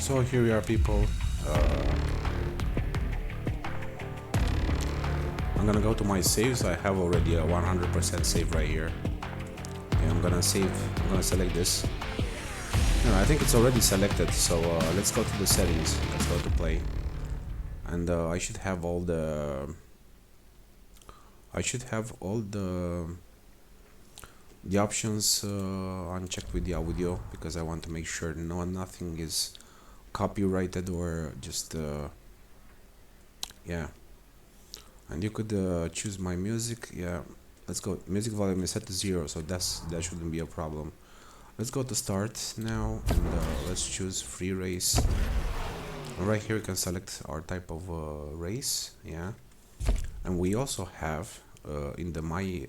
So here we are, people. I'm gonna go to my saves. I have already a 100% save right here. Yeah, I'm gonna save. I'm gonna select this. No, I think it's already selected. So let's go to the settings. Let's go to play, and I should have all the. I should have all the options unchecked with the audio because I want to make sure nothing is copyrighted or just yeah. And you could choose my music. Yeah, let's go. Music volume is set to 0, so that shouldn't be a problem. Let's go to start now, and let's choose free race. And right here we can select our type of race. Yeah, and we also have in the my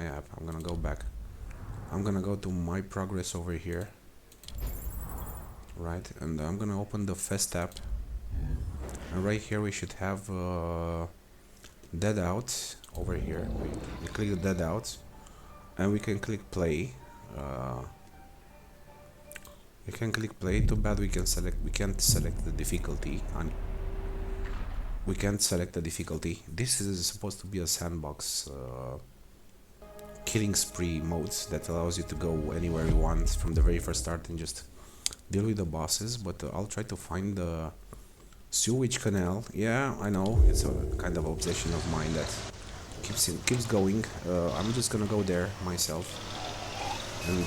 app. I'm gonna go back. I'm gonna go to my progress over here. Right, and I'm gonna open the Fest app. And right here we should have dead out over here. We click the dead out, and we can click play. We can click play. Too bad we can't select the difficulty. And we can't select the difficulty. This is supposed to be a sandbox killing spree mode that allows you to go anywhere you want from the very first start and just deal with the bosses. But I'll try to find the sewage canal. Yeah, I know, it's a kind of obsession of mine that keeps going. I'm just gonna go there myself, and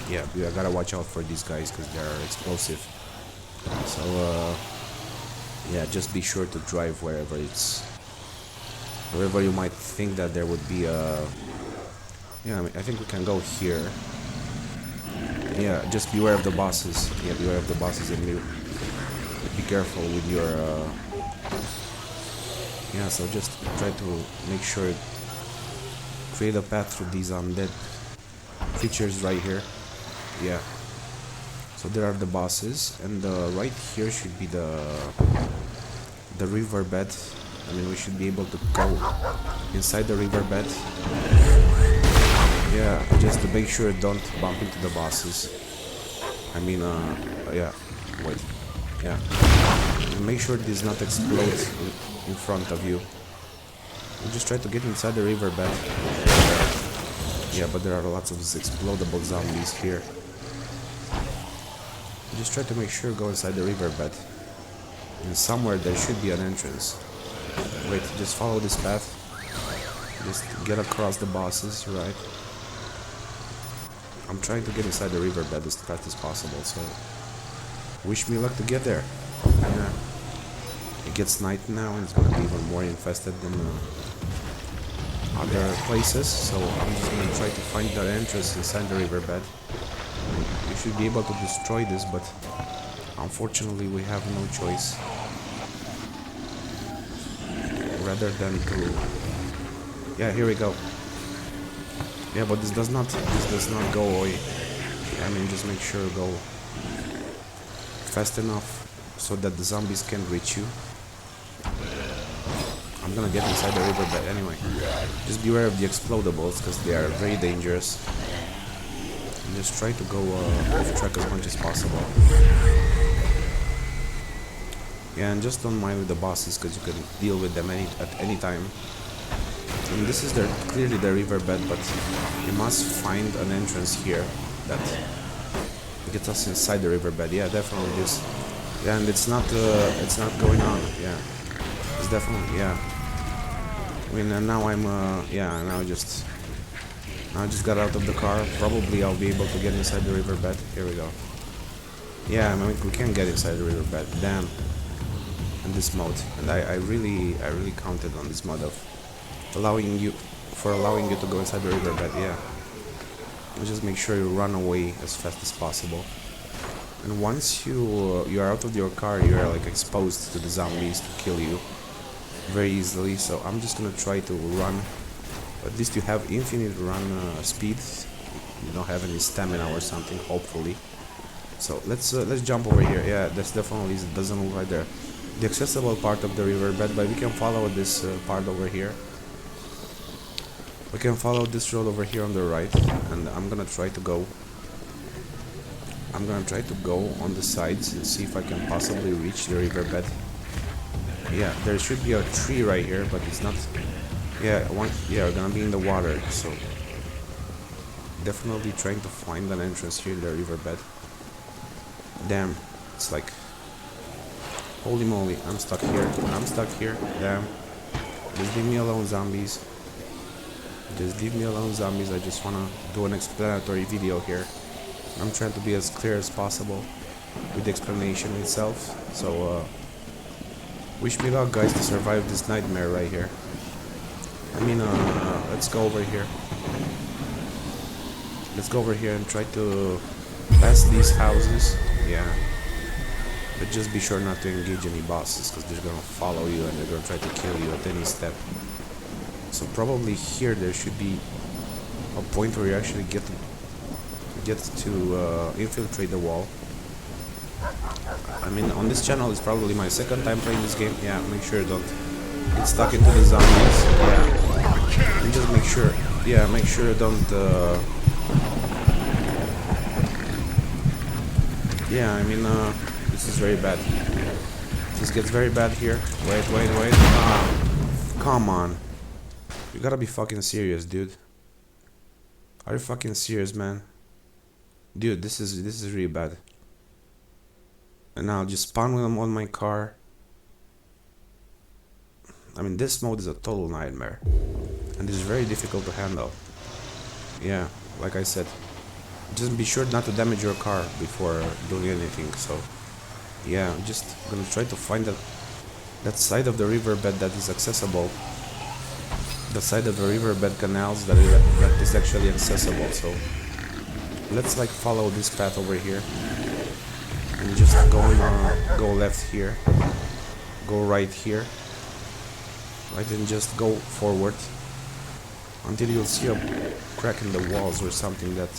yeah, I gotta watch out for these guys because they're explosive. So yeah, just be sure to drive wherever you might think that there would be a. Yeah, I think we can go here. Yeah, just beware of the bosses. Yeah, beware of the bosses and be careful with your yeah, so just try to make sure create a path through these undead creatures right here. Yeah, so there are the bosses, and right here should be the riverbed. I mean, we should be able to go inside the riverbed. Yeah, just to make sure don't bump into the bosses. I mean, yeah, wait. Yeah, and make sure it does not explode in front of you. You just try to get inside the riverbed. Yeah, but there are lots of explodable zombies here. You just try to make sure go inside the riverbed. And somewhere there should be an entrance. Wait, just follow this path. Just get across the bosses, right? I'm trying to get inside the riverbed as fast as possible, so wish me luck to get there. Yeah. It gets night now and it's gonna be even more infested than other places, so I'm just gonna try to find the entrance inside the riverbed. You should be able to destroy this, but unfortunately we have no choice rather than to. Yeah, here we go. Yeah, but this does not go away. I mean, just make sure go fast enough so that the zombies can't reach you. I'm gonna get inside the riverbed anyway. Just beware of the explodables because they are very dangerous. And just try to go off track as much as possible. Yeah, and just don't mind with the bosses because you can deal with them at any time. And this is clearly the riverbed, but you must find an entrance here that gets us inside the riverbed. Yeah, definitely this. Yeah, and it's not going on. Yeah, it's definitely, yeah. I mean, and now I'm yeah, now I just got out of the car. Probably I'll be able to get inside the riverbed. Here we go. Yeah, I mean, we can get inside the riverbed. Damn. In this mode, and I really counted on this mode of allowing you to go inside the riverbed. Yeah, and just make sure you run away as fast as possible. And once you are out of your car, you are like exposed to the zombies to kill you very easily. So I'm just gonna try to run. At least you have infinite run speed. You don't have any stamina or something, hopefully. So let's jump over here. Yeah, that's definitely doesn't look right there. The accessible part of the riverbed, but we can follow this part over here. We can follow this road over here on the right, and I'm gonna try to go I'm gonna try to go on the sides and see if I can possibly reach the riverbed. Yeah, there should be a tree right here, but it's not. Yeah, we're gonna be in the water, so definitely trying to find an entrance here in the riverbed. Damn, it's like, holy moly, I'm stuck here. I'm stuck here. Damn. Just leave me alone, zombies. Just leave me alone, zombies. I just wanna do an explanatory video here. I'm trying to be as clear as possible with the explanation itself. So, wish me luck, guys, to survive this nightmare right here. I mean, let's go over here. Let's go over here and try to pass these houses. Yeah. But just be sure not to engage any bosses, because they're gonna follow you and they're gonna try to kill you at any step. So probably here there should be a point where you actually get to infiltrate the wall. I mean, on this channel it's probably my second time playing this game. Yeah, make sure you don't get stuck into the zombies. Yeah, and just make sure. Yeah, make sure you don't. Yeah, I mean, this is very bad. This gets very bad here. Wait. Come on. You gotta be fucking serious, dude. Are you fucking serious, man? Dude, this is really bad. And now I'll just spawn with them on my car. I mean, this mode is a total nightmare. And it's very difficult to handle. Yeah, like I said. Just be sure not to damage your car before doing anything. So, yeah, I'm just gonna try to find that side of the riverbed that is accessible. The side of the riverbed canals that is actually accessible. So, let's like follow this path over here. And just go left here. Go right here. Right, and just go forward. Until you'll see a crack in the walls or something that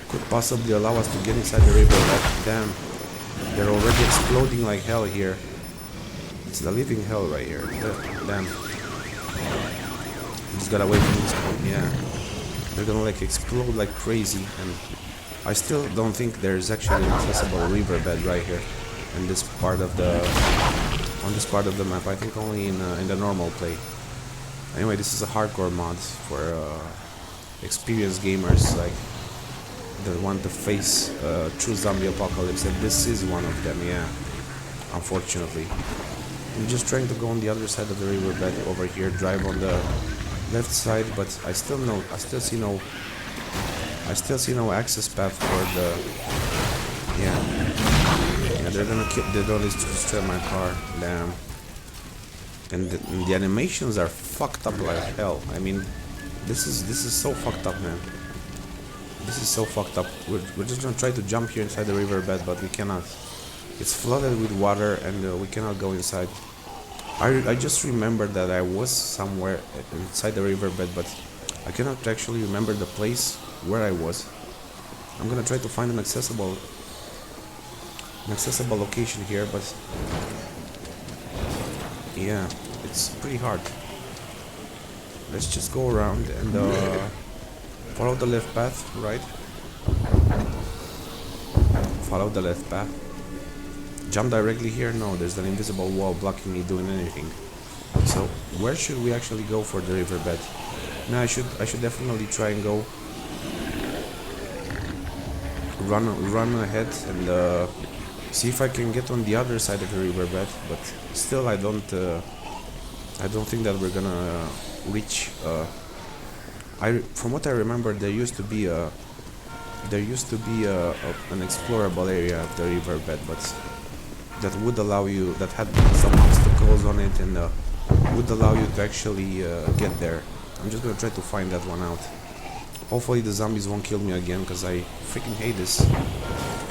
could possibly allow us to get inside the riverbed. Damn, they're already exploding like hell here. It's the living hell right here. Damn. Just gotta wait for this point. Yeah, they're gonna like explode like crazy, and I still don't think there's actually an accessible riverbed right here in this part of the map. I think only in the normal play. Anyway, this is a hardcore mod for experienced gamers like that want to face true zombie apocalypse, and this is one of them. Yeah, unfortunately. I'm just trying to go on the other side of the riverbed over here, drive on the left side, but I still see no access path for the. Yeah, they're gonna destroy my car. Damn. And the animations are fucked up like hell. I mean, this is so fucked up, man. This is so fucked up. We're just gonna try to jump here inside the riverbed, but we cannot. It's flooded with water, and we cannot go inside. I just remembered that I was somewhere inside the riverbed, but I cannot actually remember the place where I was. I'm gonna try to find an accessible location here, but yeah, it's pretty hard. Let's just go around and follow the left path, right? Follow the left path. Jump directly here? No, there's an invisible wall blocking me doing anything. So where should we actually go for the riverbed? No, I should definitely try and go run ahead and see if I can get on the other side of the riverbed. But still, I don't think that we're gonna reach. From what I remember, there used to be an explorable area of the riverbed, but that would allow you, that had some obstacles on it, and would allow you to actually get there. I'm just gonna try to find that one out. Hopefully the zombies won't kill me again, because I freaking hate this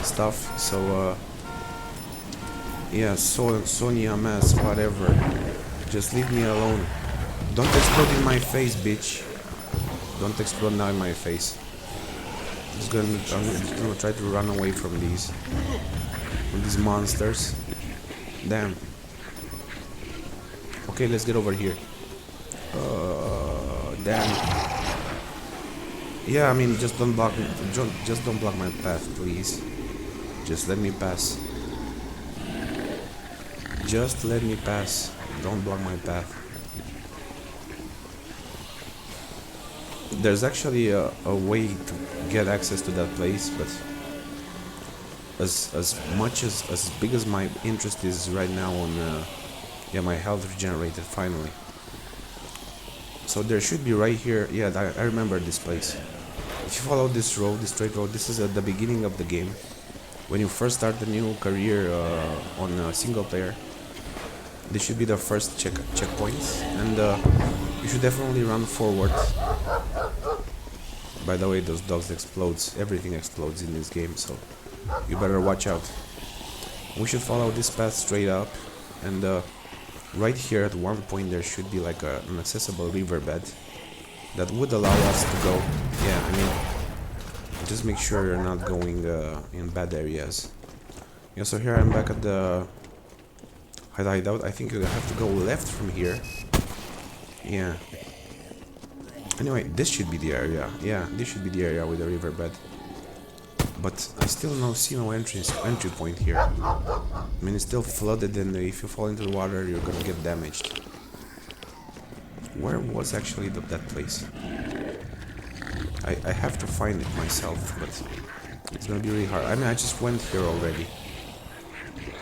stuff. So yeah, Sonia Mass, whatever. Just leave me alone. Don't explode in my face, bitch. Don't explode now in my face. I'm just gonna try to run away from these monsters. Damn. Okay, let's get over here. Damn. Yeah, I mean, just don't block my path, please. Just let me pass. Just let me pass. Don't block my path. There's actually a way to get access to that place, but as big as my interest is right now on yeah, my health regenerated finally. So there should be right here. Yeah, I remember this place. If you follow this road, this straight road, this is at the beginning of the game. When you first start the new career on single player, this should be the first checkpoints, and you should definitely run forward. By the way, those dogs explodes. Everything explodes in this game, so you better watch out. We should follow this path straight up, and right here at one point there should be like an accessible riverbed that would allow us to go. Yeah, I mean, just make sure you're not going in bad areas. Yeah, so here I'm back at the hideout. I think you have to go left from here. Yeah. Anyway, this should be the area. Yeah, this should be the area with the riverbed. But I still see no entry point here. I mean, it's still flooded, and if you fall into the water, you're gonna get damaged. Where was actually that place? I have to find it myself, but it's gonna be really hard. I mean, I just went here already.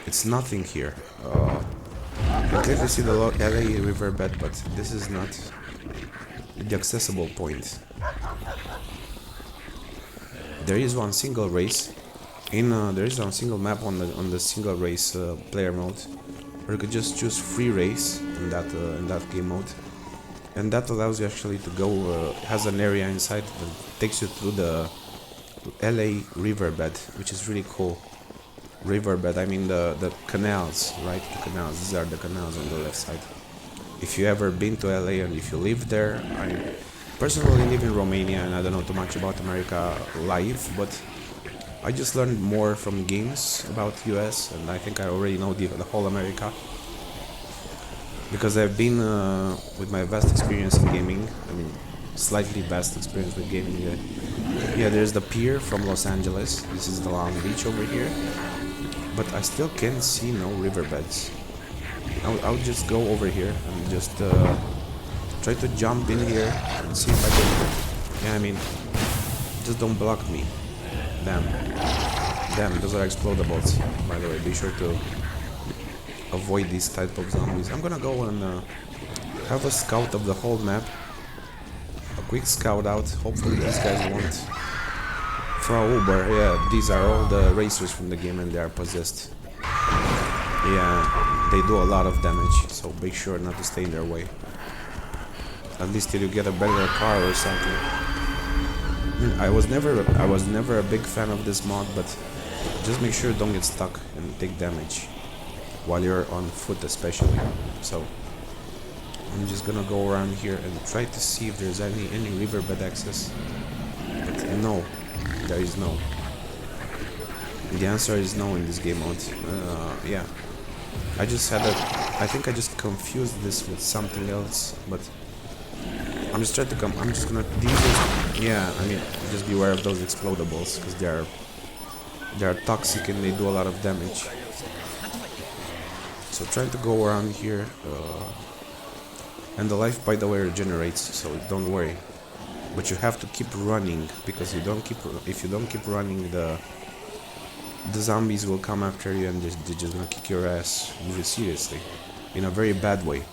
It's nothing here. You clearly see the LA riverbed, but this is not the accessible point. There is one single race there is one single map on the single race player mode, where you could just choose free race in that game mode, and that allows you actually to go. Has an area inside that takes you through the LA riverbed, which is really cool. Riverbed, I mean the canals, right? The canals. These are the canals on the left side. If you ever been to LA and if you live there, I personally live in Romania and I don't know too much about America life, but I just learned more from games about US, and I think I already know the whole America, because I've been with my vast experience in gaming. I mean, slightly vast experience with gaming. Yeah, there's the pier from Los Angeles. This is the Long Beach over here, but I still can't see no riverbeds. I'll just go over here and just try to jump in here and see if I can. Yeah, I mean, just don't block me. Damn, those are explodables. By the way, be sure to avoid these type of zombies. I'm gonna go and have a scout of the whole map. A quick scout out. Hopefully these guys won't throw Uber. Yeah, these are all the racers from the game and they are possessed. Yeah, they do a lot of damage, so make sure not to stay in their way. At least till you get a better car or something. I was never a big fan of this mod, but just make sure don't get stuck and take damage while you're on foot, especially. So I'm just gonna go around here and try to see if there's any riverbed access. But no, there is no. The answer is no in this game mode. Yeah, I think I just confused this with something else, but I'm just gonna yeah, I mean, just be aware of those explodables, because they are toxic and they do a lot of damage. So trying to go around here, and the life, by the way, regenerates, so don't worry. But you have to keep running, because if you don't keep running, the zombies will come after you and they're just gonna kick your ass really seriously, in a very bad way,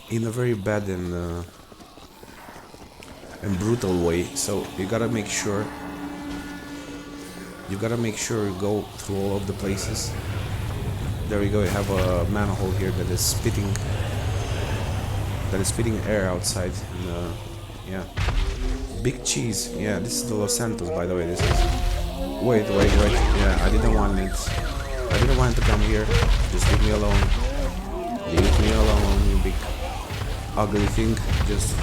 in a very bad and brutal way. So you gotta make sure you go through all of the places. There we go. You have a manhole here that is spitting air outside, and yeah, big cheese. Yeah, this is the Los Santos, by the way. This is wait, yeah, I didn't want it to come here. Just leave me alone, you big ugly thing. Just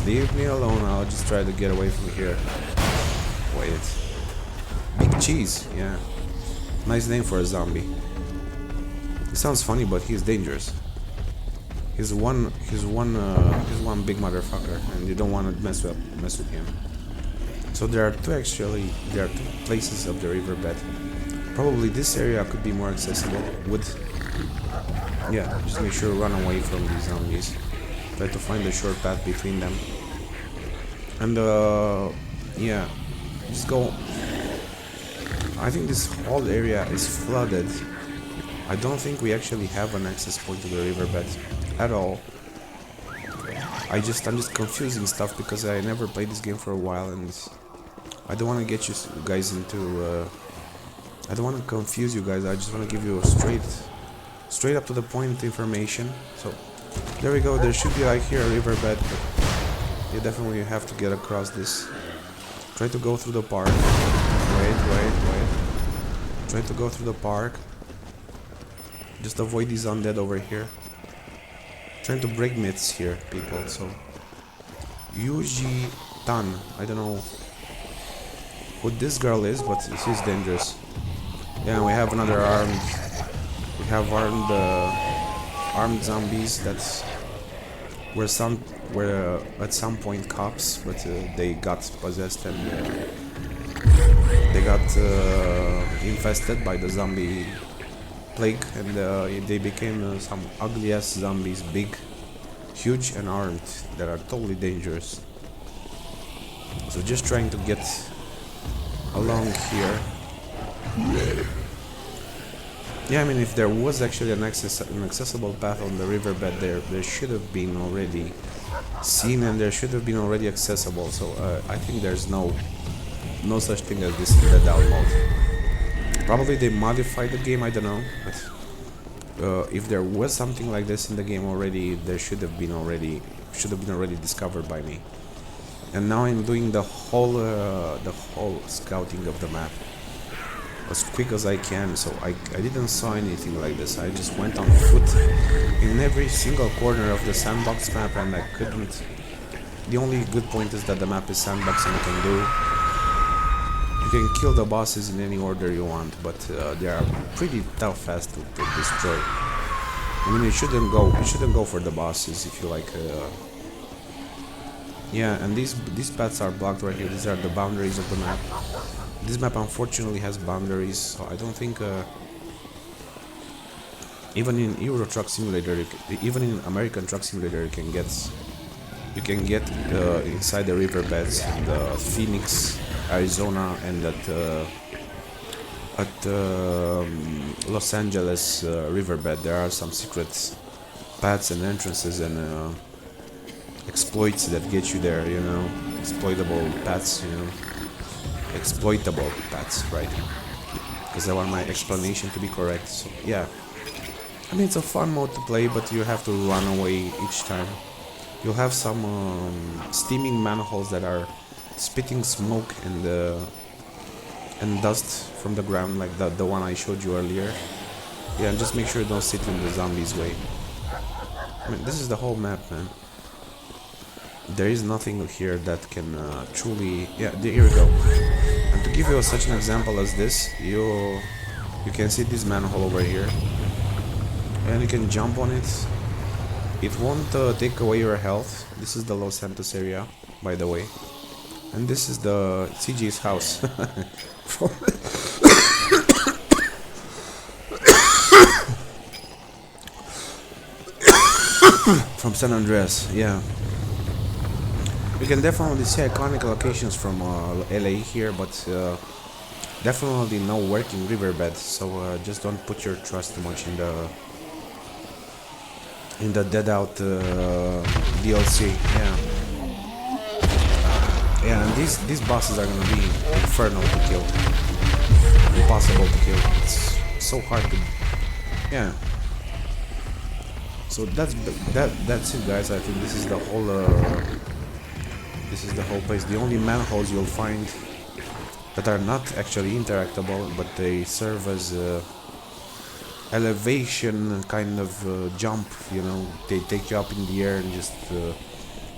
leave me alone. I'll just try to get away from here. Wait. Big cheese, yeah. Nice name for a zombie. It sounds funny, but he's dangerous. He's one big motherfucker, and you don't want to mess with him. So So there are two places of the riverbed. Probably this area could be more accessible. Yeah, just make sure to run away from these zombies. Try to find a short path between them. And yeah, just go. I think this whole area is flooded. I don't think we actually have an access point to the riverbed at all. I'm just confusing stuff because I never played this game for a while, and I don't want to get you guys into. I don't want to confuse you guys. I just want to give you a straight up to the point information. So there we go. There should be like here a riverbed, but you definitely have to get across this. Try to go through the park. Wait. Try to go through the park. Just avoid these undead over here. Trying to break myths here, people. So Yuji Tan. I don't know who this girl is, but she's dangerous. Yeah, we have another armed. We have armed zombies that were at some point cops, but they got possessed and they got infested by the zombie plague, and they became some ugly ass zombies, big, huge and armed, that are totally dangerous. So just trying to get along here. Yeah, I mean, if there was actually an accessible path on the riverbed, there should have been already seen, and there should have been already accessible. So I think there's no such thing as this in the down mode. Probably they modified the game, I don't know. But if there was something like this in the game already, there should have been already discovered by me. And now I'm doing the whole scouting of the map as quick as I can, so I didn't saw anything like this. I just went on foot in every single corner of the sandbox map, and I couldn't. The only good point is that the map is sandbox, and you can kill the bosses in any order you want, but they are pretty tough fast to destroy. I mean, you shouldn't go for the bosses if you like. Yeah, and these paths are blocked right here. These are the boundaries of the map. This map unfortunately has boundaries, so I don't think even in Euro Truck Simulator, even in American Truck Simulator, you can get inside the riverbeds in the Phoenix, Arizona, and at Los Angeles riverbed. There are some secret paths and entrances and exploits that get you there. You know, exploitable paths. You know. Exploitable paths, right? Because I want my explanation to be correct. So yeah, I mean, it's a fun mode to play, but you have to run away each time. You'll have some steaming manholes that are spitting smoke and dust from the ground, like the one I showed you earlier. Yeah, and just make sure you don't sit in the zombies' way. I mean, this is the whole map, man. There is nothing here that can truly... Yeah, here we go. And to give you such an example as this, you can see this manhole over here, and you can jump on it. It won't take away your health. This is the Los Santos area, by the way, and this is the CG's house. From San Andreas, yeah. You can definitely see iconic locations from LA here, but definitely no working riverbed. So just don't put your trust too much in the Dead Out DLC. Yeah, and these bosses are gonna be infernal to kill, impossible to kill. It's so hard to. Yeah. So that's it, guys. I think this is the whole. This is the whole place. The only manholes you'll find that are not actually interactable, but they serve as elevation kind of jump. You know, they take you up in the air and just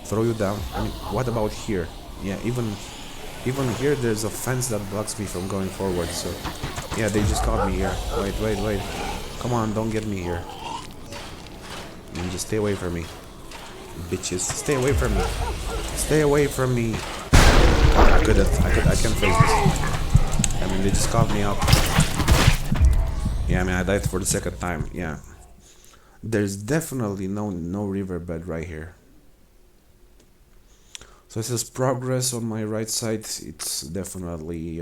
throw you down. I mean, what about here? Yeah, even here there's a fence that blocks me from going forward. So yeah, they just caught me here. Wait. Come on, don't get me here. And just stay away from me. Bitches, stay away from me. Stay away from me. I can face this. I mean, they just caught me up. Yeah, I mean, I died for the second time. Yeah, there's definitely no riverbed right here. So it says progress on my right side. It's definitely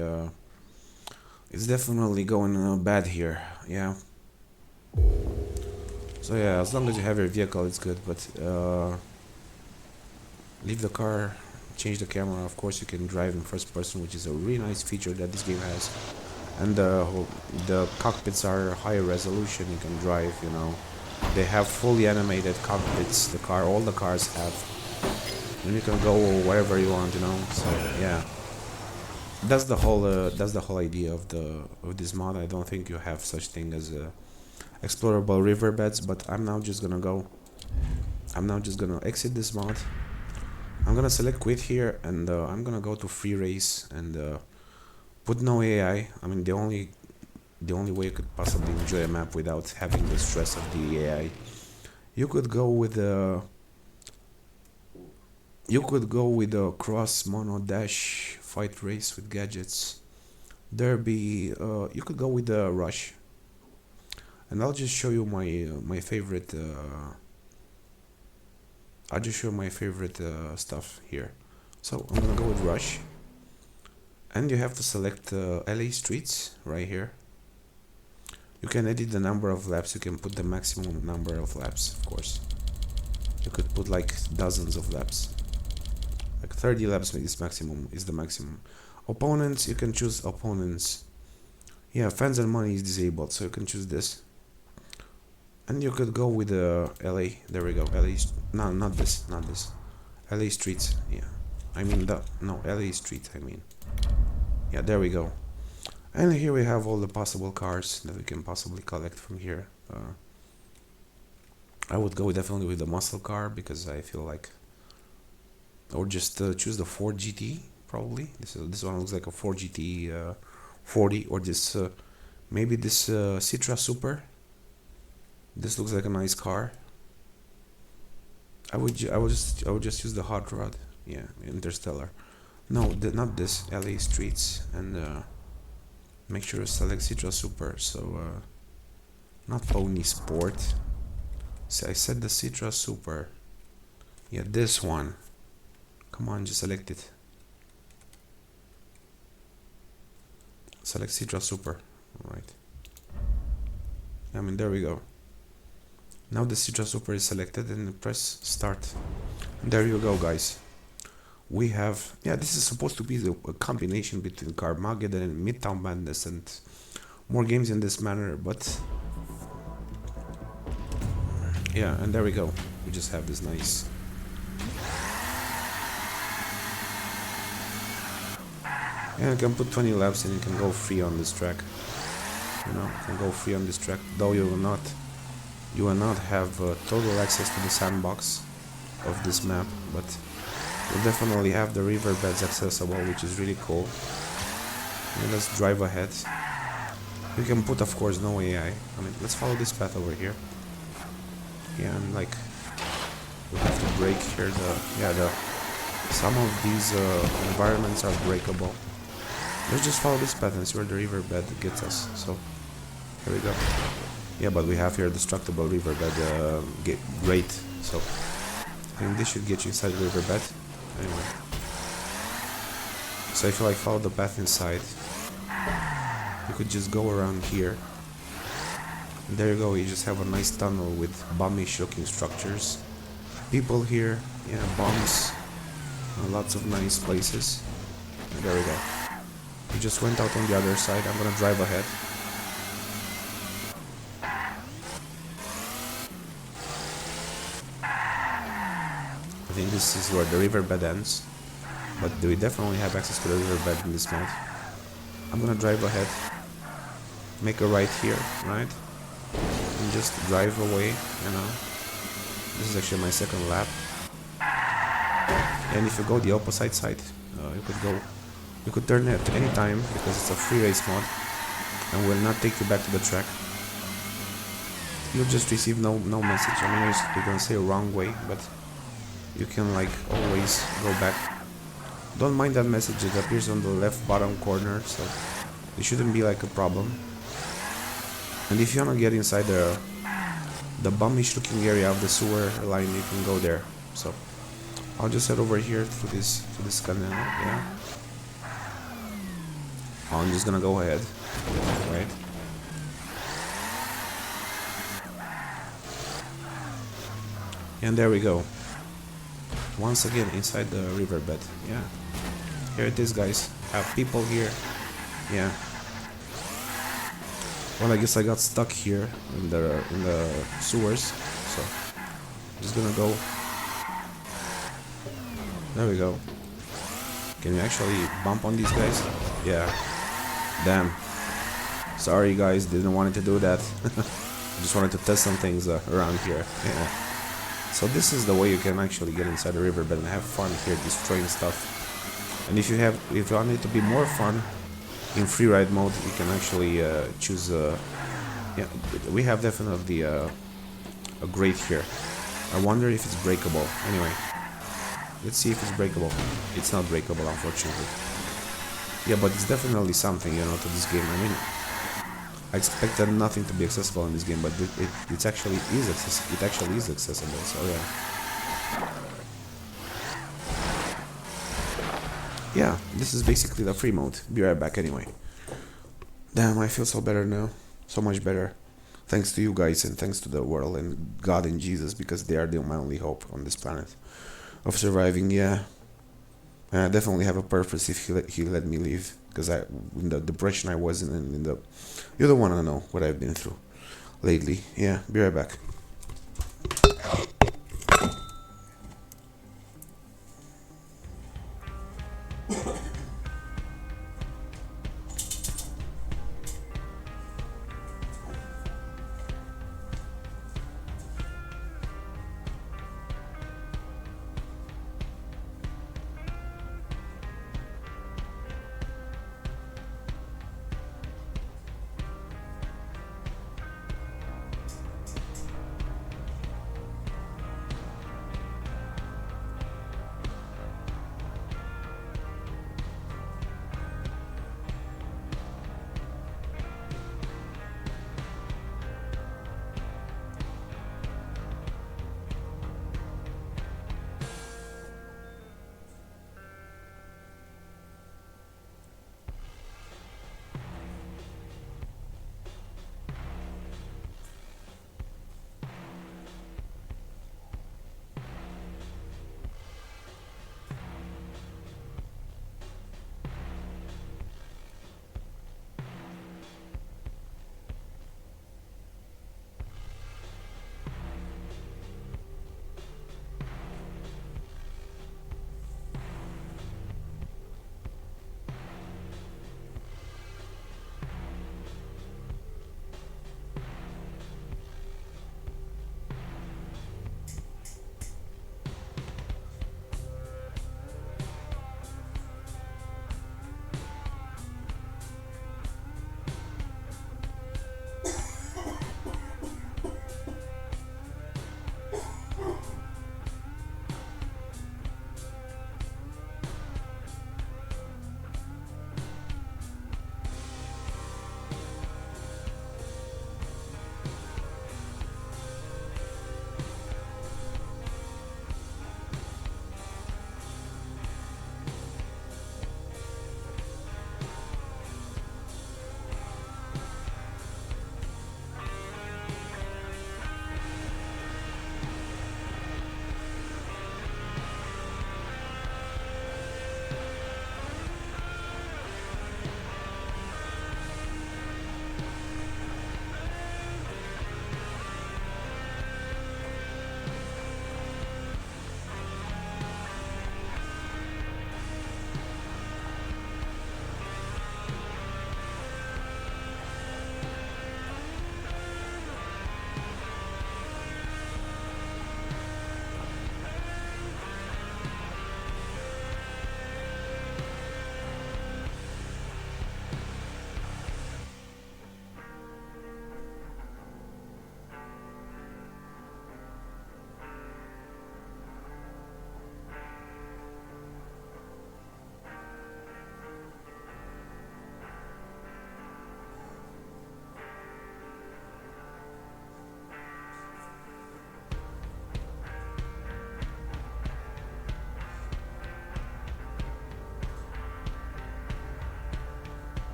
going bad here. Yeah. So yeah, as long as you have your vehicle, it's good. But leave the car, change the camera. Of course, you can drive in first person, which is a really nice feature that this game has. And the cockpits are high resolution. You can drive. You know, they have fully animated cockpits. All the cars have. And you can go wherever you want, you know. So yeah, that's the whole idea of this mod. I don't think you have such thing as explorable riverbeds, but I'm now just gonna exit this mod. I'm gonna select quit here, and I'm gonna go to free race and put no AI. I mean, the only way you could possibly enjoy a map without having the stress of the AI. You could go with a cross mono dash fight race with gadgets. Derby. You could go with the rush, and I'll just show you my favorite. I'll just show my favorite stuff here. So I'm gonna go with rush, and you have to select LA streets right here. You can edit the number of laps. You can put the maximum number of laps, of course. You could put like dozens of laps. Like 30 laps is the maximum. Opponents, you can choose opponents. Yeah, fans and money is disabled, so you can choose this. And you could go with LA. There we go. LA. No, not this. LA streets. Yeah. I mean LA street. I mean. Yeah, there we go. And here we have all the possible cars that we can possibly collect from here. I would go definitely with the muscle car because I feel like, or just choose the Ford GT probably. This one looks like a Ford GT 40, or this maybe this Citra Super. This looks like a nice car. I would just use the hot rod. Yeah, Interstellar. No, not this. LA streets, and make sure to select Citra Super. So not Pony Sport. So I said the Citra Super. Yeah, this one. Come on, just select it. Select Citra Super. Alright. I mean, there we go. Now the Citra Super is selected, and press start. And there you go, guys. We have, yeah, this is supposed to be a combination between Carmageddon and Midtown Madness and more games in this manner, but yeah, and there we go. We just have this nice. Yeah, you can put 20 laps and you can go free on this track. You know, you can go free on this track, though you will not have total access to the sandbox of this map, but you'll definitely have the riverbeds accessible, which is really cool. And let's drive ahead. You can put, of course, no AI. I mean, let's follow this path over here. Yeah, and like we have to break here. Some of these environments are breakable. Let's just follow this path and see where the riverbed gets us. So here we go. Yeah, but we have here destructible riverbed great. So I think this should get you inside the riverbed. Anyway, so if you like follow the path inside, you could just go around here. And there you go. You just have a nice tunnel with bombish looking structures. People here, yeah, bombs. Lots of nice places. And there we go. We just went out on the other side. I'm gonna drive ahead. I think this is where the riverbed ends, but we definitely have access to the riverbed in this mod. I'm gonna drive ahead, make a right here, right, and just drive away, you know. This is actually my second lap. And if you go the opposite side, you could turn it at any time because it's a free race mod and will not take you back to the track. You'll just receive no message. I mean, you're gonna say wrong way, but you can like always go back Don't mind that message, it appears on the left bottom corner, so it shouldn't be like a problem. And if you wanna get inside the bummish looking area of the sewer line, you can go there. So I'll just head over here to this canal, yeah. I'm just gonna go ahead, right? And there we go. Once again inside the riverbed, yeah. Here it is, guys. Have people here, yeah. Well, I guess I got stuck here in the sewers, so I'm just gonna go. There we go. Can you actually bump on these guys? Yeah. Damn. Sorry guys, didn't want to do that. Just wanted to test some things around here. Yeah. So this is the way you can actually get inside the riverbed and have fun here destroying stuff. And if you want it to be more fun in freeride mode, you can actually choose. Yeah, we have definitely a grate here. I wonder if it's breakable. Anyway, let's see if it's breakable. It's not breakable, unfortunately. Yeah, but it's definitely something, you know, to this game. I mean, I expected nothing to be accessible in this game, but it actually is accessible. So yeah. Yeah, this is basically the free mode. Be right back anyway. Damn, I feel so better now. So much better. Thanks to you guys and thanks to the world and God and Jesus, because they are my only hope on this planet of surviving. Yeah. And I definitely have a purpose if he let me live, because in the depression I was in the you don't want to know what I've been through lately. Yeah, be right back.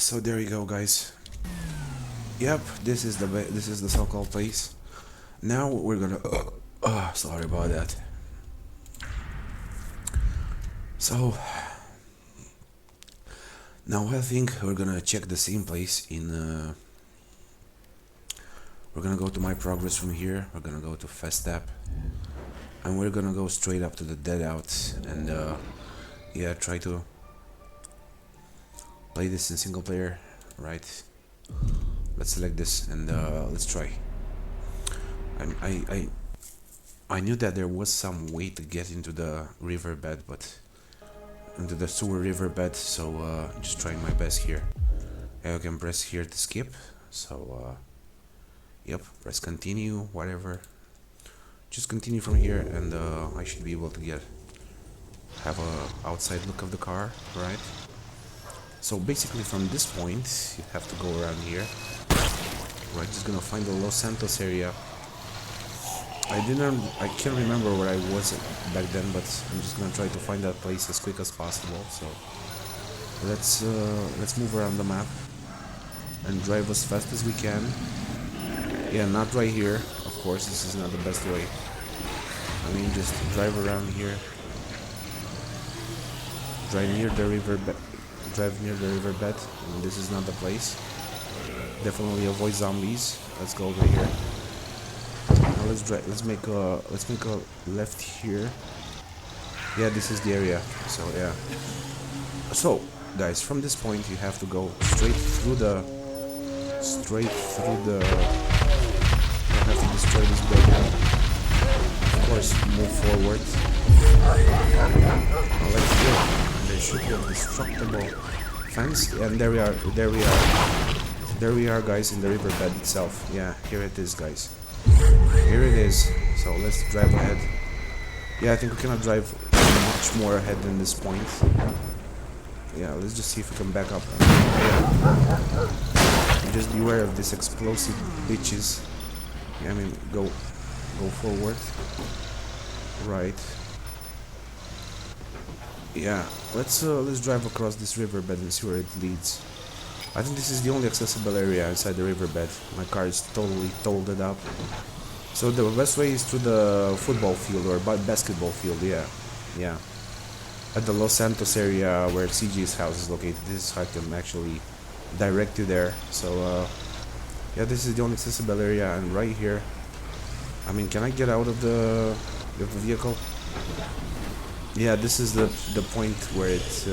So there you go, guys. Yep, this is the so-called place. Now we're gonna. Sorry about that. So now I think we're gonna check the same place in. We're gonna go to my progress from here. We're gonna go to Fast Tap, and we're gonna go straight up to the dead outs and yeah, try to play this in single player, right? Let's select this and let's try. I knew that there was some way to get into the riverbed, but into the sewer riverbed, so just trying my best here. I can press here to skip, so yep, press continue, whatever. Just continue from here, and I should be able to have a outside look of the car, right? So basically from this point you have to go around here. We're just gonna find the Los Santos area. I can't remember where I was back then, but I'm just gonna try to find that place as quick as possible. So let's move around the map and drive as fast as we can. Yeah, not right here, of course, this is not the best way. I mean, just drive around here. Drive near the riverbed. This is not the place. Definitely avoid zombies. Let's go over here. Now let's make a left here. Yeah, this is the area. So yeah. So guys, from this point you have to go straight through the. You have to destroy this building. Of course, move forward. Now let's go. There should be a destructible fence, and there we are, guys, in the riverbed itself. Yeah, here it is, guys. Here it is. So let's drive ahead. Yeah, I think we cannot drive much more ahead than this point. Yeah, let's just see if we can back up. Yeah. Just beware of these explosive bitches. Yeah, I mean, go forward. Right. Yeah, let's drive across this riverbed and see where it leads. I think this is the only accessible area inside the riverbed. My car is totally totaled up. So the best way is through the football field or basketball field. Yeah. At the Los Santos area where CJ's house is located. This is how I can actually direct you there. So yeah, this is the only accessible area, and right here, I mean, can I get out of the vehicle? Yeah, this is the point where it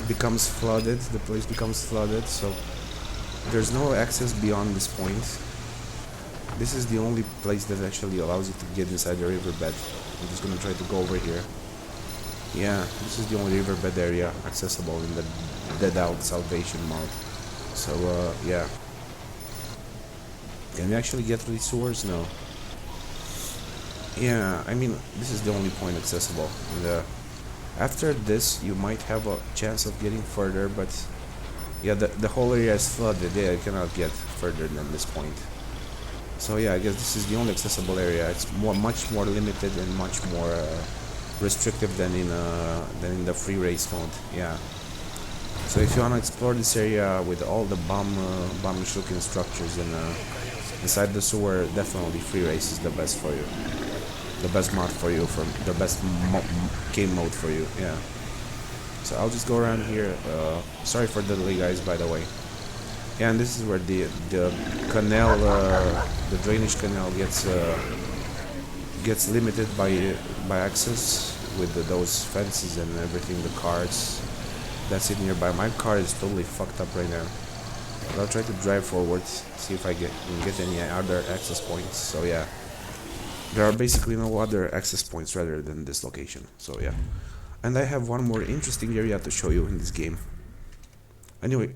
becomes flooded. The place becomes flooded, so there's no access beyond this point. This is the only place that actually allows you to get inside the riverbed. I'm just gonna try to go over here. Yeah, this is the only riverbed area accessible in the dead out salvation mode. So yeah. Can we actually get to these sewers? No. Yeah, I mean, this is the only point accessible. And after this, you might have a chance of getting further, but yeah, the whole area is flooded. Yeah, you cannot get further than this point. So yeah, I guess this is the only accessible area. It's much more limited and much more restrictive than in the free race mode. Yeah. So if you wanna explore this area with all the bombish looking structures and inside the sewer, definitely free race is the best for you. The best mod for you, from the best game mode for you. Yeah. So I'll just go around here. Sorry for the delay, guys, by the way. Yeah, and this is where the canal, the drainage canal gets limited by access with those fences and everything, the cars that's it nearby. My car is totally fucked up right now. But I'll try to drive forward, see if I can get any other access points. So yeah, there are basically no other access points rather than this location. So yeah, and I have one more interesting area to show you in this game. Anyway,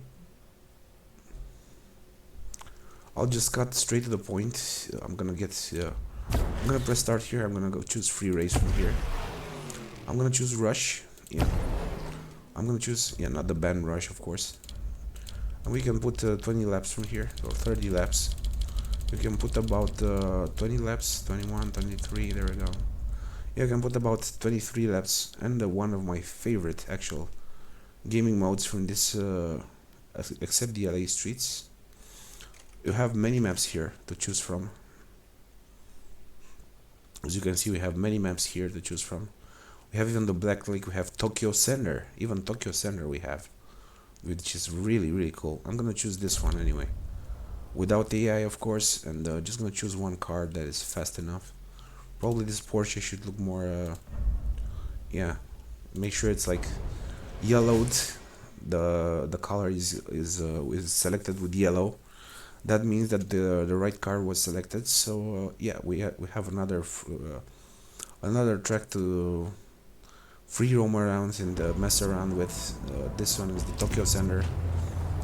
I'll just cut straight to the point. I'm gonna press start here. I'm gonna go choose free race from here. I'm gonna choose rush. Yeah, I'm gonna choose, yeah, not the band rush, of course. And we can put 20 laps from here, or 30 laps. We can put about 20 laps, 21, 23, there we go. Yeah, I can put about 23 laps, and one of my favorite actual gaming modes from this except the LA streets. You have many maps here to choose from. As you can see, we have many maps here to choose from. We have even the Black Lake, we have Tokyo Center, even Tokyo Center we have, which is really cool. I'm gonna choose this one anyway, without AI of course, and just gonna choose one car that is fast enough. Probably this Porsche should look more, yeah, make sure it's like yellowed. The color is selected with yellow. That means that the right car was selected. So yeah, we have another track to free roam around and mess around with. This one is the Tokyo Center.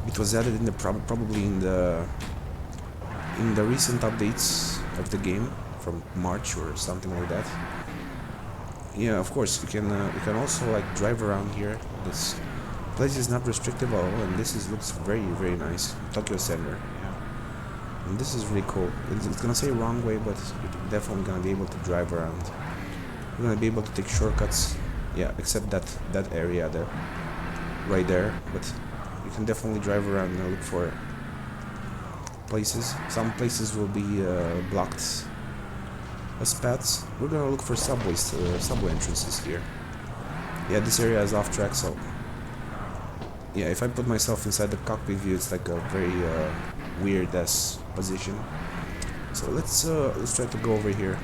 It was added in the probably in the recent updates of the game from March or something like that. Yeah, of course you can also like drive around here. This place is not restrictive at all, and this looks very nice. Tokyo Center. Yeah, and this is really cool. It's gonna say wrong way, but you're definitely gonna be able to drive around. You're gonna be able to take shortcuts. Yeah, except that area there, right there. But you can definitely drive around and look for places. Some places will be blocked as paths. We're gonna look for subway entrances here. Yeah, this area is off track, so yeah, if I put myself inside the cockpit view, it's like a very weird ass position. So let's try to go over here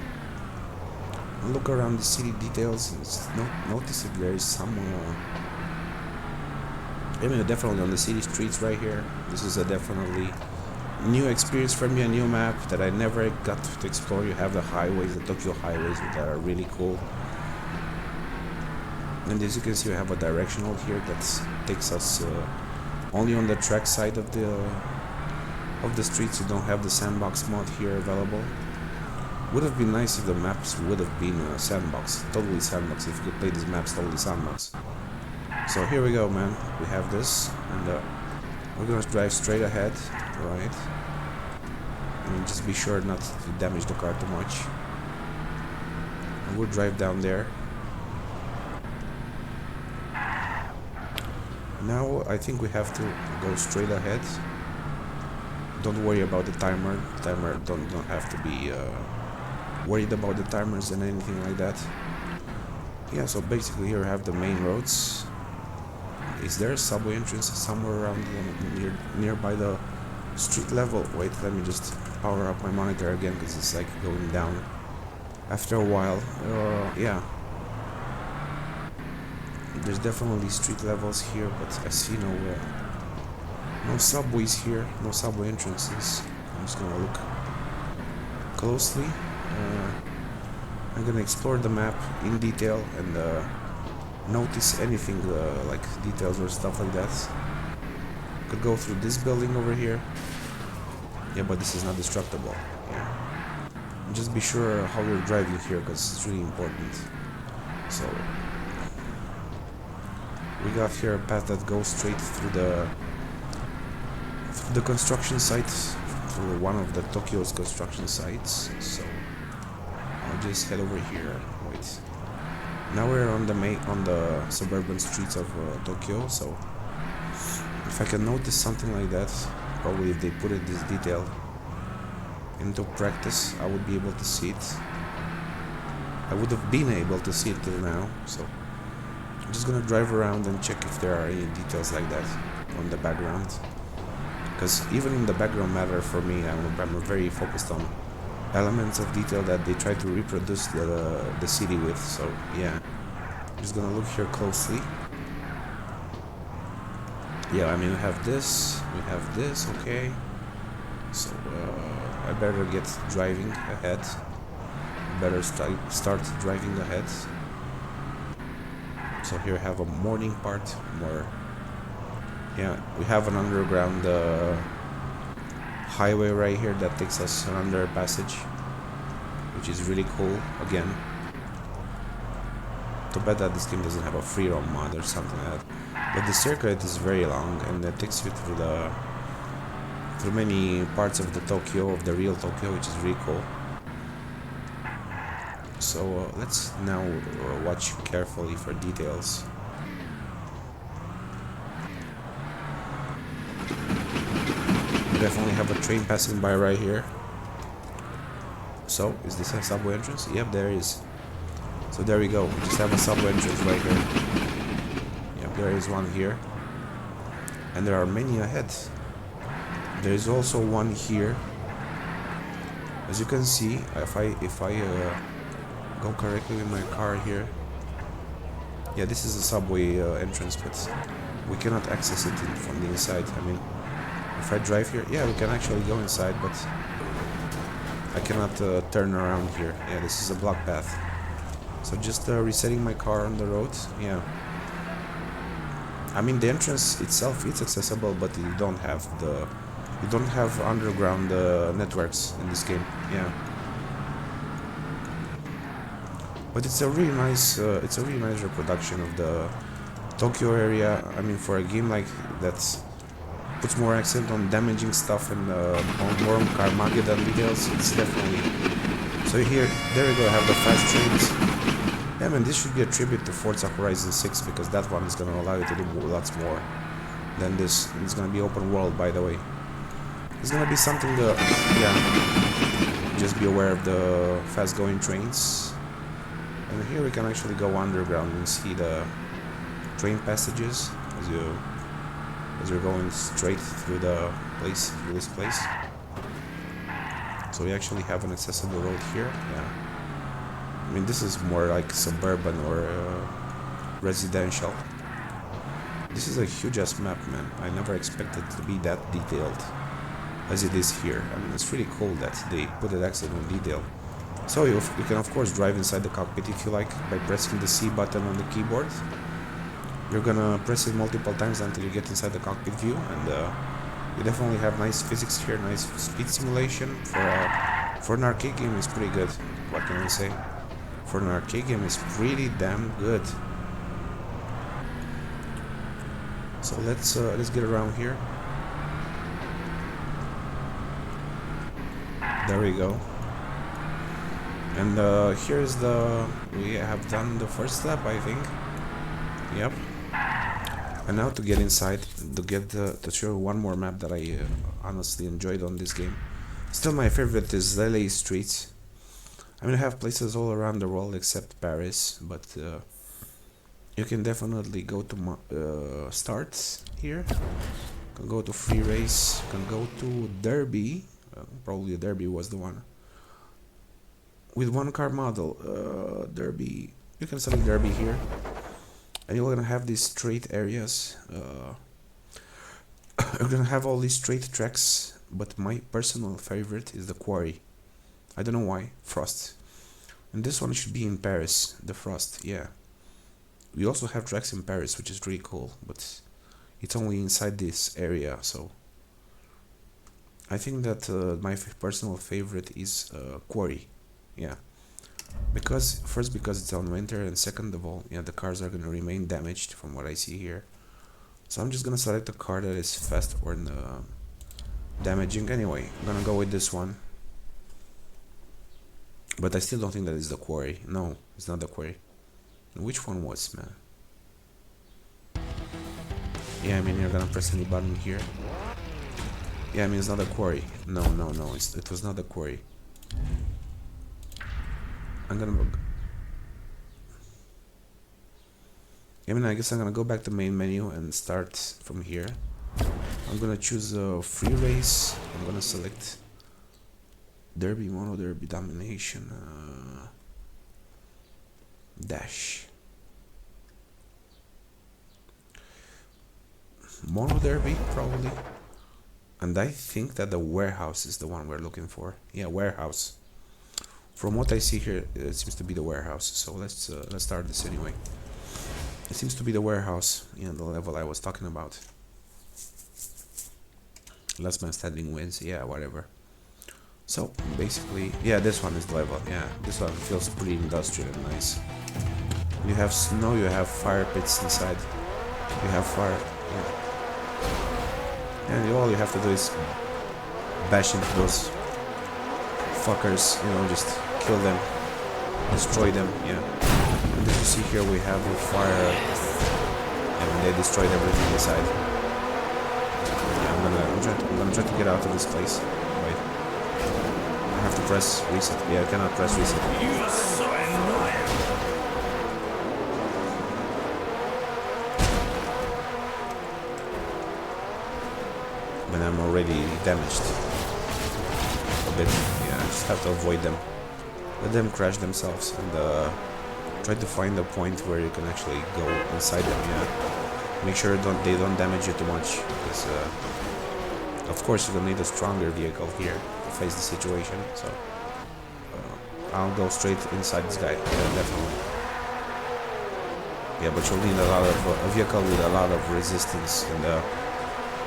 and look around the city details and notice if there is some I mean, definitely on the city streets right here. This is a definitely new experience for me, a new map that I never got to explore. You have the highways, the Tokyo highways, that are really cool. And as you can see, we have a directional here that takes us only on the track side of the streets. You don't have the sandbox mod here available. Would have been nice if the maps would have been sandbox, totally sandbox. If you could play these maps totally sandbox. So here we go, man. We have this, and we're gonna drive straight ahead, right? And just be sure not to damage the car too much. And we'll drive down there. Now I think we have to go straight ahead. Don't worry about the timer. Don't have to be worried about the timers and anything like that. Yeah, so basically here we have the main roads. Is there a subway entrance somewhere around nearby the street level? Wait, let me just power up my monitor again because it's like going down after a while. Yeah, there's definitely street levels here, but I see no subways here, no subway entrances. I'm just gonna look closely. I'm gonna explore the map in detail and notice anything like details or stuff like that. Could go through this building over here. Yeah, but this is not destructible. Yeah. Just be sure how you're driving here, because it's really important. So we got here a path that goes straight through the construction site, through one of the Tokyo's construction sites. So I'll just head over here. Wait. Now we're on the suburban streets of Tokyo. So if I can notice something like that, probably if they put it this detail into practice, I would be able to see it. I would have been able to see it till now. So I'm just gonna drive around and check if there are any details like that on the background. Because even in the background matter for me, I'm very focused on elements of detail that they try to reproduce the city with. So yeah, I'm just gonna look here closely. Yeah, I mean we have this, okay. So I better get driving ahead. Better start driving ahead. So here I have a morning part where, yeah, we have an underground highway right here that takes us an under passage, which is really cool. Again, too bad that this game doesn't have a free roam mod or something like that. But the circuit is very long and it takes you through many parts of the Tokyo, of the real Tokyo, which is really cool. So let's now watch carefully for details. definitely have a train passing by right here. So, is this a subway entrance? Yep, there is. So there we go. We just have a subway entrance right here. Yep, there is one here. And there are many ahead. There is also one here. As you can see, if I go correctly with my car here. Yeah, this is a subway entrance, but we cannot access it from the inside. I mean, if I drive here, yeah, we can actually go inside, but I cannot turn around here. Yeah, this is a block path. So just resetting my car on the road. Yeah. I mean, the entrance itself is accessible, but you don't have underground networks in this game. Yeah. But it's a really nice reproduction of the Tokyo area. I mean, for a game like that puts more accent on damaging stuff and more on Carmageddon details, it's definitely. So here, there we go. I have the fast trains. Yeah, man, this should be a tribute to Forza Horizon 6 because that one is gonna allow you to do lots more than this. It's gonna be open world, by the way. It's gonna be something yeah. Just be aware of the fast-going trains. And here we can actually go underground and see the train passages as you're going straight through this place. So we actually have an accessible road here. Yeah. I mean, this is more like suburban or residential. This is a huge ass map, man. I never expected it to be that detailed as it is here. I mean, it's really cool that they put an accent on detail. So you can of course drive inside the cockpit if you like by pressing the C button on the keyboard. You're gonna press it multiple times until you get inside the cockpit view, and you definitely have nice physics here, nice speed simulation. For an arcade game, it's pretty good. What can I say? For an arcade game, it's pretty damn good. So let's get around here. There we go. And here's we have done the first lap, I think. Yep. And now to get inside, to show one more map that I honestly enjoyed on this game. Still my favorite is LA Streets. I mean, I have places all around the world except Paris, but you can definitely go to Start here. You can go to Free Race. You can go to Derby. Probably Derby was the one. With one car model, Derby. You can select Derby here. And you're gonna have these straight areas. You're gonna have all these straight tracks, but my personal favorite is the Quarry. I don't know why. Frost. And this one should be in Paris. The Frost, yeah. We also have tracks in Paris, which is really cool, but it's only inside this area, so I think that my personal favorite is Quarry. Yeah. Because it's on winter, and second of all, yeah, the cars are gonna remain damaged from what I see here. So I'm just gonna select a car that is fast or damaging. Anyway, I'm gonna go with this one. But I still don't think that is the Quarry. No, it's not the Quarry. Which one was, man? Yeah, I mean, you're gonna press any button here. Yeah, I mean, it's not the Quarry. No, it was not the Quarry. I mean, I guess I'm gonna go back to main menu and start from here. I'm gonna choose a free race. I'm gonna select Derby, Mono Derby, Domination, Dash. Mono Derby, probably. And I think that the warehouse is the one we're looking for. Yeah, warehouse. From what I see here, it seems to be the warehouse. So let's start this anyway. It seems to be the warehouse, you know, the level I was talking about. Last man standing wins. Yeah, whatever. So basically, yeah, this one is the level. Yeah, this one feels pretty industrial and nice. You have snow. You have fire pits inside. You have fire. Yeah. And all you have to do is bash into those fuckers, you know, just kill them, destroy them, yeah. And as you see here, we have the fire, and they destroyed everything inside. Yeah, I'm gonna try to get out of this place. Wait. I have to press reset. Yeah, I cannot press reset. You're so annoying. When I'm already damaged a bit. Yeah, I just have to avoid them. Let them crash themselves and try to find a point where you can actually go inside them. Yeah, make sure they don't damage you too much, because of course you're gonna need a stronger vehicle here to face the situation. So I'll go straight inside this guy. Yeah, definitely. Yeah, but you'll need a lot of a vehicle with a lot of resistance, and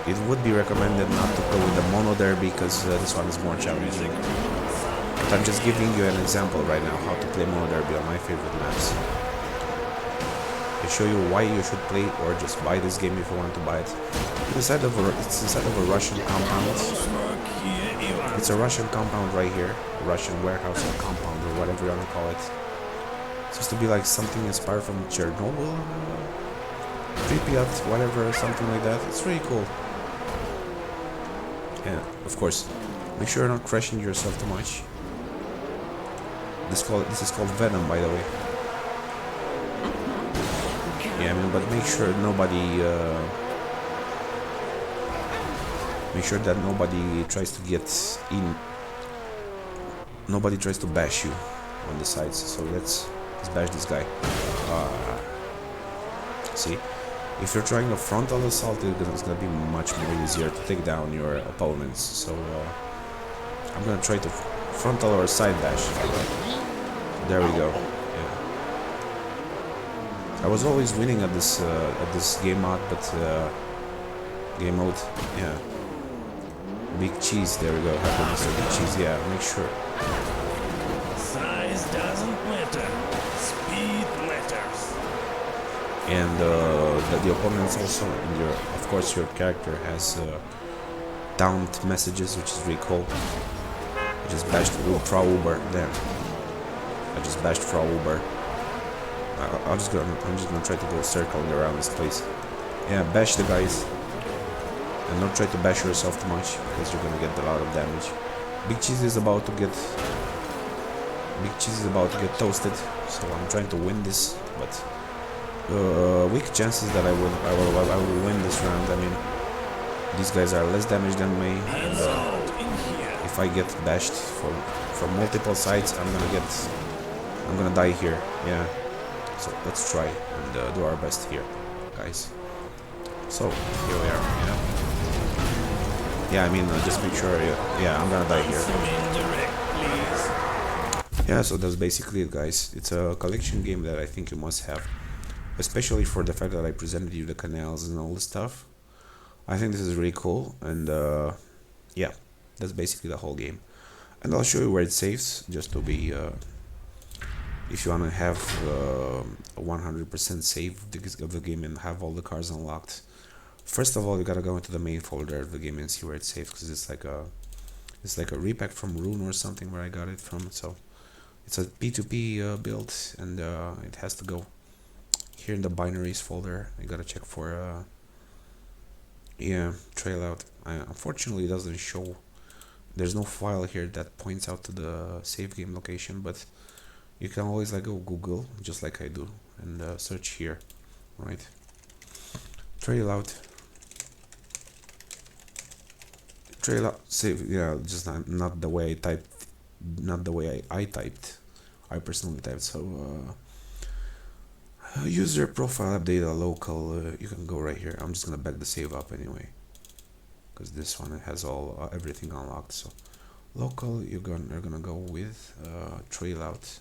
it would be recommended not to go with the mono there, because this one is more challenging. But I'm just giving you an example right now how to play mono derby on my favorite maps. I show you why you should play, or just buy this game if you want to buy it. It's inside of a Russian compound. It's a Russian compound right here, a Russian warehouse or compound, or whatever you want to call it. It's supposed to be like something inspired from Chernobyl, Pripyat, whatever, something like that. It's really cool. Yeah, of course. Make sure you're not crashing yourself too much. This is called Venom, by the way. Yeah, I mean, but make sure that nobody tries to get in. Nobody tries to bash you on the sides. So let's bash this guy. See, if you're trying a frontal assault, it's gonna be much more easier to take down your opponents. So I'm gonna try to frontal or side dash. There we go. Yeah. I was always winning at this game mode, but yeah. Big cheese. There we go. Happiness or big cheese. Yeah. Make sure. Size doesn't matter. Speed matters. And the opponents also, and of course your character has downed messages, which is really cool. I just bashed Frau Uber there. I just bashed Frau Uber. I'm just gonna try to go circling around this place. Yeah, bash the guys, and not try to bash yourself too much, because you're gonna get a lot of damage. Big Cheese is about to get toasted, so I'm trying to win this, but weak chances that I will win this round. I mean, these guys are less damaged than me, and if I get bashed from multiple sides, I'm gonna die here. Yeah, so let's try and do our best here, guys. So here we are. Yeah, I mean, just make sure. Yeah, I'm gonna die here. Yeah, so that's basically it, guys. It's a collection game that I think you must have, especially for the fact that I presented you the canals and all this stuff. I think this is really cool, and yeah, that's basically the whole game. And I'll show you where it saves, just to be if you want to have a 100% save of the game and have all the cars unlocked. First of all, you gotta go into the main folder of the game and see where it's saves, because it's like a repack from Rune or something where I got it from. So it's a P2P build, and it has to go here in the binaries folder. You gotta check for yeah, trail out. Unfortunately, it doesn't show. There's no file here that points out to the save game location, but you can always like go Google, just like I do, and search here, right? Trail out, save. Yeah, just not the way I typed, not the way I typed. I personally typed. So user profile update a local. You can go right here. I'm just gonna back the save up anyway, because this one has all everything unlocked. So local, you're gonna go with trail out.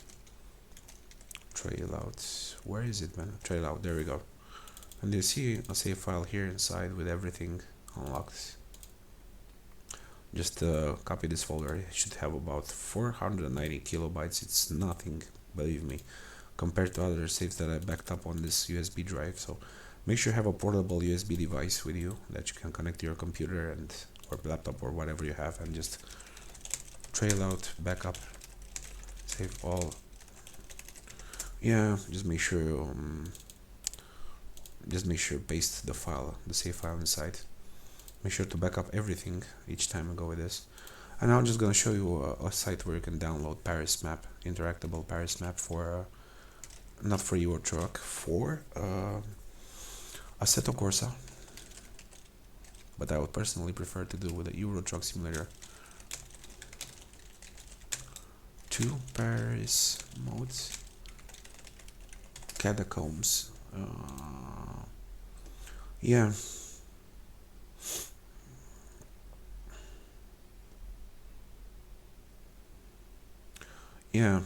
Where is it, man? Trail out. There we go. And you see a save file here inside with everything unlocked. Just copy this folder. It should have about 490 kilobytes. It's nothing, believe me, compared to other saves that I backed up on this USB drive. So make sure you have a portable USB device with you that you can connect to your computer and or laptop or whatever you have, and just trail out, backup, save all. Yeah, just make sure you paste the file, the save file inside. make sure to back up everything each time I go with this. And now I'm just gonna show you a site where you can download Paris map, interactable Paris map for not for your truck, for Assetto Corsa. But I would personally prefer to do with a Euro Truck Simulator 2 Paris modes, Catacombs. Yeah. Yeah.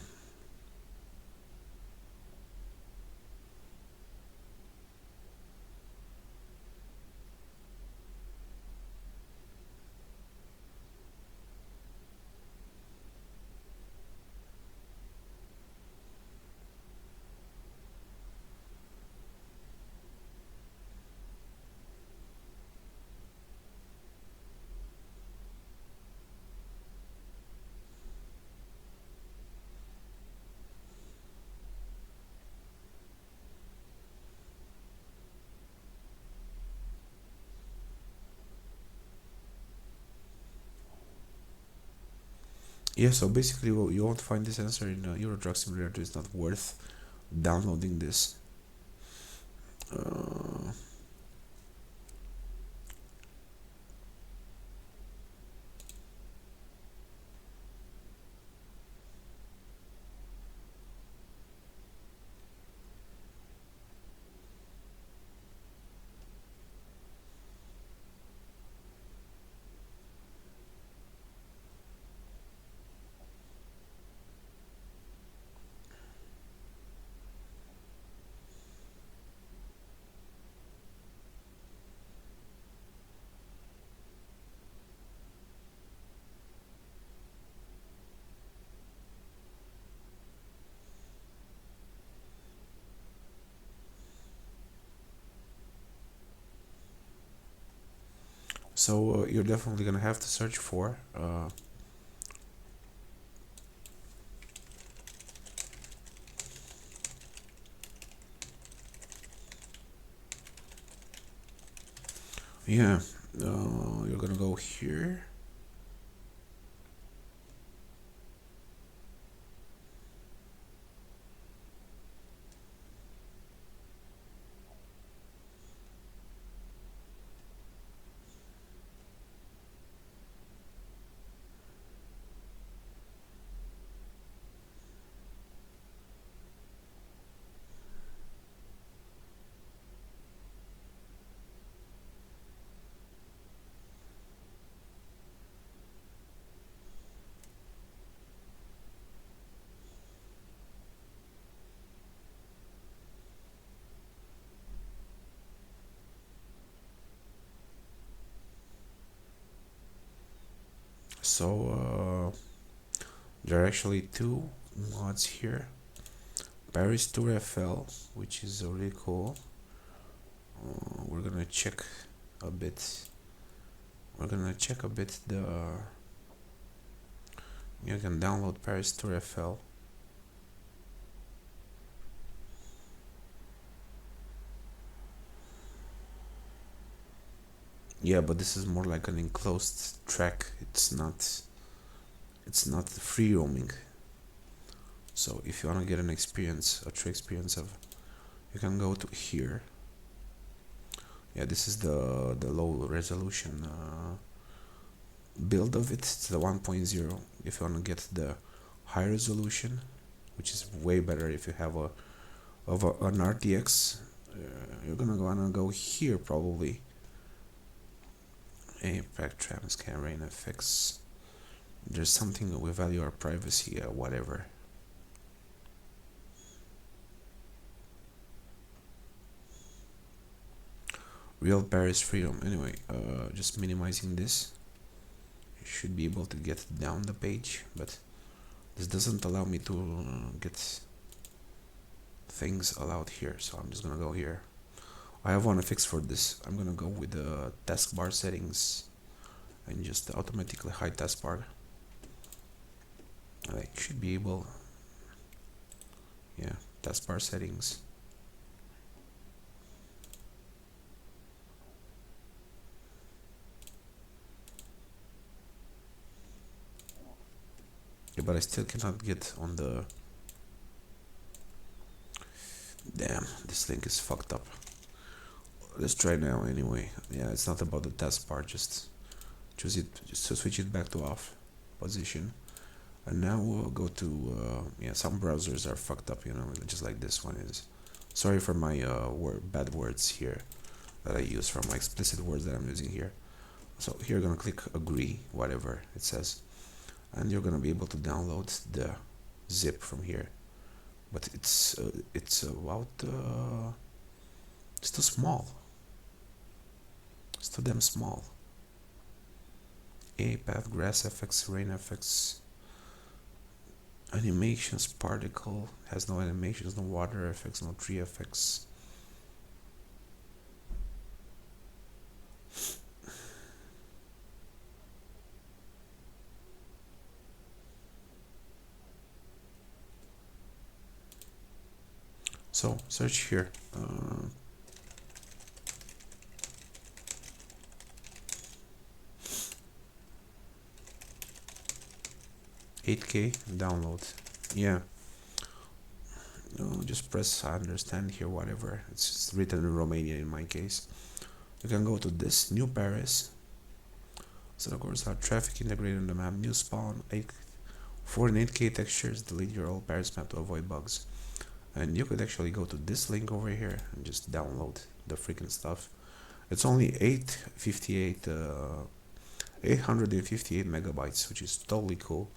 Yeah, so basically you won't find this answer in Euro Truck Simulator. It's not worth downloading this. So you're definitely gonna have to search for yeah, you're gonna go here. So there are actually two mods here. Paris Tour FL, which is really cool. We're gonna check a bit. We're gonna check a bit the. You can download Paris Tour FL. Yeah, but this is more like an enclosed track. It's not. It's not free roaming. So if you wanna get an experience, a true experience of, you can go to here. Yeah, this is the low resolution build of it. It's the 1.0. If you want to get the high resolution, which is way better if you have an RTX, you're gonna wanna go here probably. Apex trams can rain effects. There's something we value our privacy, whatever. Real Paris freedom. Anyway, just minimizing this. You should be able to get down the page, but this doesn't allow me to get things allowed here, so I'm just gonna go here. I have one fix for this. I'm gonna go with the taskbar settings and just automatically hide taskbar. I should be able, yeah, taskbar settings. Yeah, but I still cannot get on the... Damn, this link is fucked up. Let's try now anyway. Yeah, it's not about the test part, just choose it, just to switch it back to off position. And now we'll go to, yeah, some browsers are fucked up, you know, just like this one is. Sorry for my bad words here that I use, for my explicit words that I'm using here. So here you're gonna click agree, whatever it says, and you're gonna be able to download the zip from here. But it's about it's too small. It's too damn small. A path, grass effects, rain effects, animations, particle has no animations, no water effects, no tree effects. So search here. 8K download. Yeah. No, just press I understand here, whatever. It's written in Romania in my case. You can go to this new Paris. So of course our traffic integrated on the map, new spawn, 4 and 8K textures, delete your old Paris map to avoid bugs. And you could actually go to this link over here and just download the freaking stuff. It's only 858 megabytes, which is totally cool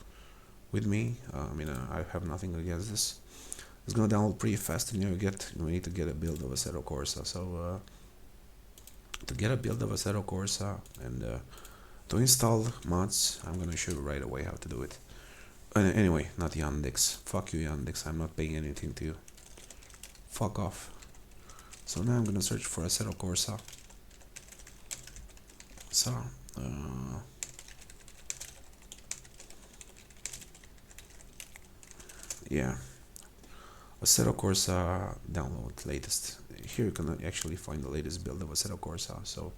with me. I mean, I have nothing against this. It's gonna download pretty fast, and we need to get a build of Assetto Corsa. So to get a build of Assetto Corsa and to install mods, I'm gonna show you right away how to do it. Anyway, not Yandex. Fuck you, Yandex. I'm not paying anything to you. Fuck off. So now I'm gonna search for Assetto Corsa. So, yeah, Assetto Corsa download latest. Here you can actually find the latest build of Assetto Corsa. So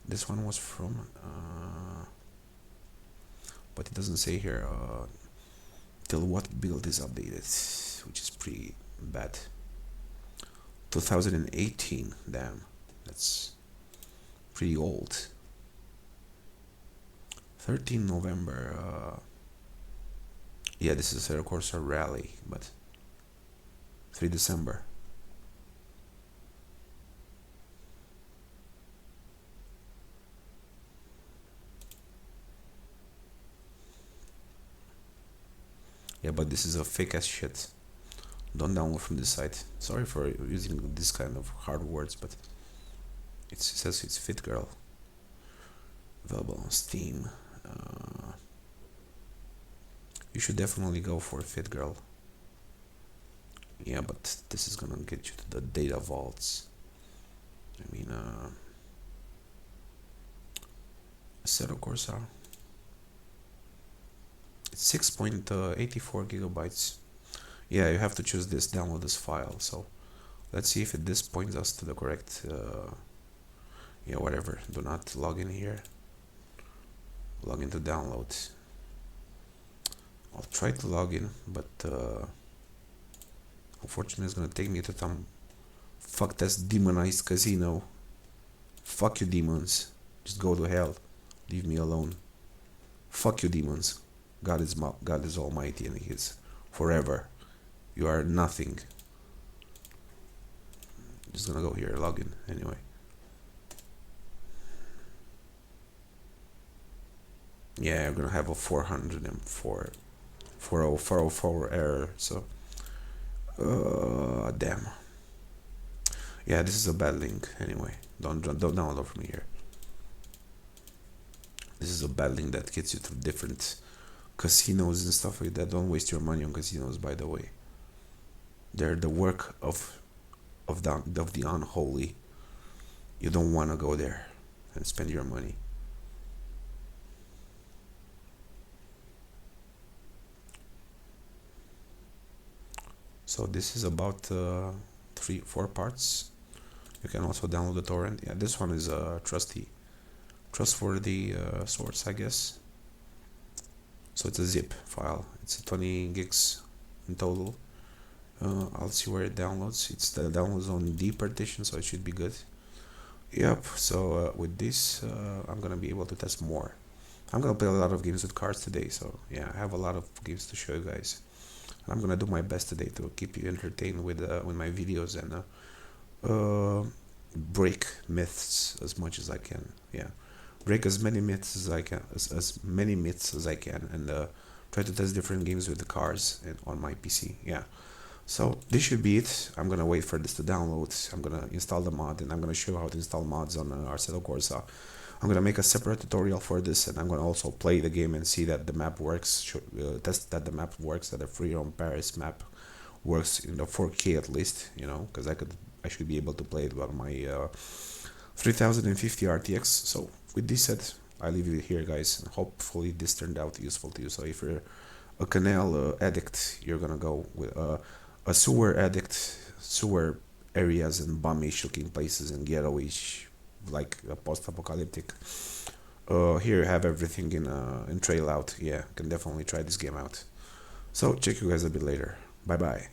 this one was from, but it doesn't say here till what build is updated, which is pretty bad. 2018, damn, that's pretty old. 13 November, yeah, this is Assetto Corsa Rally, but 3 December. Yeah, but this is a fake ass shit. Don't download from this site. Sorry for using this kind of hard words, but it says it's Fit Girl. Available on Steam. You should definitely go for Fit Girl. Yeah, but this is gonna get you to the data vaults. I mean, Assetto Corsa. It's 6.84 gigabytes. Yeah, you have to choose this, download this file. So let's see if this points us to the correct, yeah, whatever. Do not log in here. Log into download. I'll try to log in, but unfortunately it's gonna take me to some fucked ass demonized casino. Fuck you, demons. Just go to hell. Leave me alone. Fuck you, demons. God is almighty and he is forever. You are nothing. Just gonna go here, log in anyway. Yeah, you're gonna have a 404 error. So, damn. Yeah, this is a bad link. Anyway, don't download from here. This is a bad link that gets you to different casinos and stuff like that. Don't waste your money on casinos, by the way. They're the work of the unholy. You don't want to go there and spend your money. So this is about 3-4 parts. You can also download the torrent. Yeah, this one is a trustworthy source, I guess. So it's a zip file. It's 20 gigs in total. I'll see where it downloads. It's the downloads on D partition, so it should be good. Yep. So with this, I'm gonna be able to test more. I'm gonna play a lot of games with cars today, so yeah, I have a lot of games to show you guys. And I'm gonna do my best today to keep you entertained with my videos and break myths as much as I can. Yeah, break as many myths as I can, as many myths as I can, and try to test different games with the cars and on my PC. Yeah. So this should be it. I'm gonna wait for this to download. I'm gonna install the mod, and I'm gonna show you how to install mods on Arcedo Corsa. I'm gonna make a separate tutorial for this, and I'm gonna also play the game and see that the map works. Test that the map works, that the Free Roam Paris map works in the 4K at least. You know, because I should be able to play it on my 3050 RTX. So with this said, I leave you here, guys. And hopefully this turned out useful to you. So if you're a canal addict, you're gonna go with a sewer addict, sewer areas and bummish looking places and ghettoish, like a post-apocalyptic. Here you have everything in trail out. Yeah, can definitely try this game out. So check you guys a bit later. Bye bye.